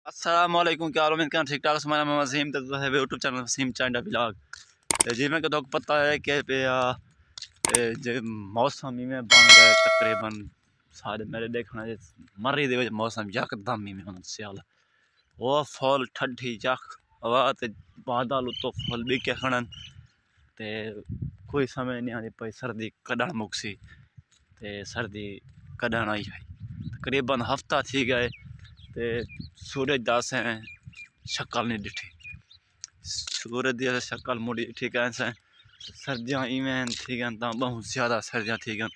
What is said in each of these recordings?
अस्सलामुअलैकुम, क्या उम्मीद कर ठीक ठाक। हमारा नाम वसीम तो है यूट्यूब चैनल वसीम चांडा ब्लॉग। तो जी मैं तो पता है कि जो मौसम में बन गए तकरीबन सारे मेरे देखना मरी दे मौसम यकदम ही में स्याल वो फुल ठंडी यख हवा ते बादल तो फुल बिके खड़न ते कोई समय नहीं आती पई सर्दी कढ़ण मुकसी ते सर्दी कढ़ण आई है। तकरीबन हफ्ता थी गए ते सूरज दास शक्ल नहीं दिठी, सूरज दी शक्ल मुड़ी ठीक है। सर्दियाँ इवें थी गन तो बहुत ज़्यादा सर्दियाँ थी गन,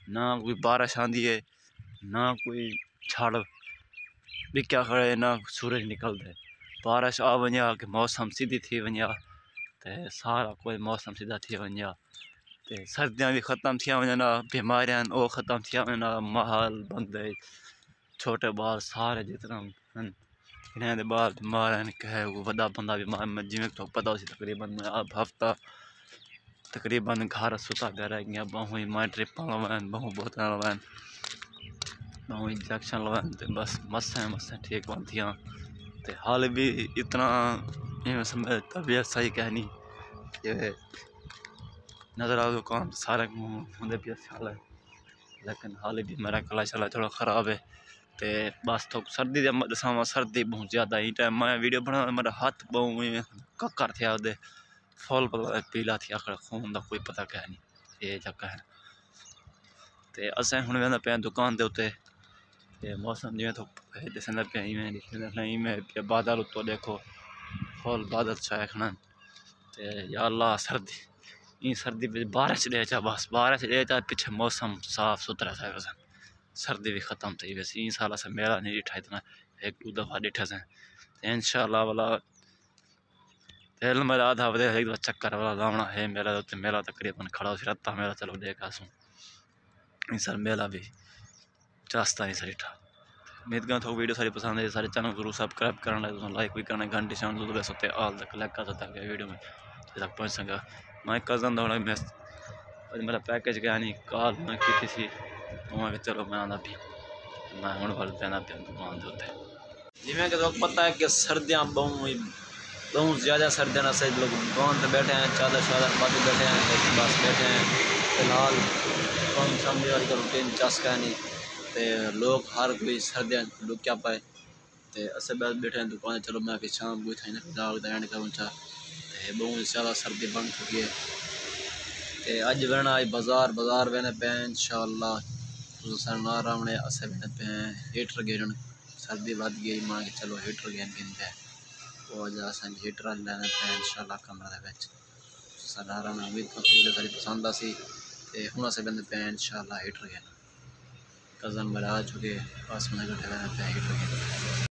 ना कोई बारिश आँदी है ना कोई छड़ बिक्या खड़े ना सूरज निकलते। बारिश आ वञा कि मौसम सीधी थी वञा ते सारा कोई मौसम सीधा थी वञा ते सर्दियाँ भी ख़त्म थी वञा, बीमारियां वो ख़त्म थी वञा, माहौल बंदे छोटे बाल सारे जितना इन्हें बाल बीमार हैं कहे वो बड़ा बंदा बीमार में जिमें तो पता हो तकरीबन अब हफ्ता तकरीबन घर सुता घर गया बहु मां ट्रिप लवान बहु बोतल लवान बहु इंजेक्शन लवान बस मसें ठीक बनती तो हाल भी इतना समय तबीयत सही कहनी नजर आ काम सारे होंगे भी हाल है, लेकिन हाल भी मेरा गला शला थोड़ा ख़राब है। ते बस तो सर्दी दसावा सर्दी बहुत ज़्यादा ही टाइम मैं वीडियो बना मेरा हाथ बहु कक्कर थे आदे फुल पीला थी आखिर खून का कोई पता कह नहीं ये चक्कर है। ते असें हुण वेंदा पे दुकान दे उत्ते ते मौसम जिवें तो दिसंदा पे इवें बादल उत्तो देखो फुल बादल छाए खड़न ते या अल्लाह सर्दी इन सर्दी में बारिश दे चा बस बारिश दे चा पीछे मौसम साफ सुथरा था सर्दी भी ख़त्म थी। वैसे इन साल से मेला नहीं डिठा इतना एक दो दफ़ा डिठा से इंशाल्लाह वाला तेल मेरा आधा बजे एक दफ़ा चक्कर वाला लावना है मेला तो मेला तकरीबन खड़ा हो रहा मेला चलो देखा सूँ इन साल मेला भी चास्ता नहीं सर डिठा। उम्मीद करता हूँ वीडियो सारी पसंद है, सारे चैनल जरूर सब्सक्राइब करना लाइक भी करना घंटी साउंड जरूर सोते ऑल तक लाइक कर सकता है वीडियो में तक पहुँच सका। मैं कज़न थोड़ा मैं मेरा पैकेज गया नहीं कॉल मैं की थी वहाँ चलो मैं आना भी मैं हूँ वाल पैना पे दुकान के उत्ते जिमें कि पता है कि सर्दियाँ बहुत ज़्यादा सर्दियाँ से लोग दुकान पर बैठे हैं चादर शादर पाते बैठे हैं बस बैठे हैं फिलहाल कम शामी वाली का रूटीन चस का नहीं तो लोग हर कोई सर्दियाँ लोग क्या पाए तो अस बैठे हैं दुकान चलो मैं कि शाम को था दाग एंड करूँ चा तो बहुत ज़्यादा सर्दी बन चुकी है। तो अज वेना बाजार बाजार वेने पे इंशाअल्लाह ना रावणे अस वेने पे हीटर गिरन सर्दी वध गई मां के चलो हीटर गिन गिनते वो अज अस हीटर लेने पे इंशाअल्लाह कमरे सारा उम्मीद को सारी पसंद आसी तो हूँ अस वेंदे पे इंशाअल्लाह हीटर गिन कज़न मेरा आ चुके बस मैं कट्ठे वेने पे हीटर गिन।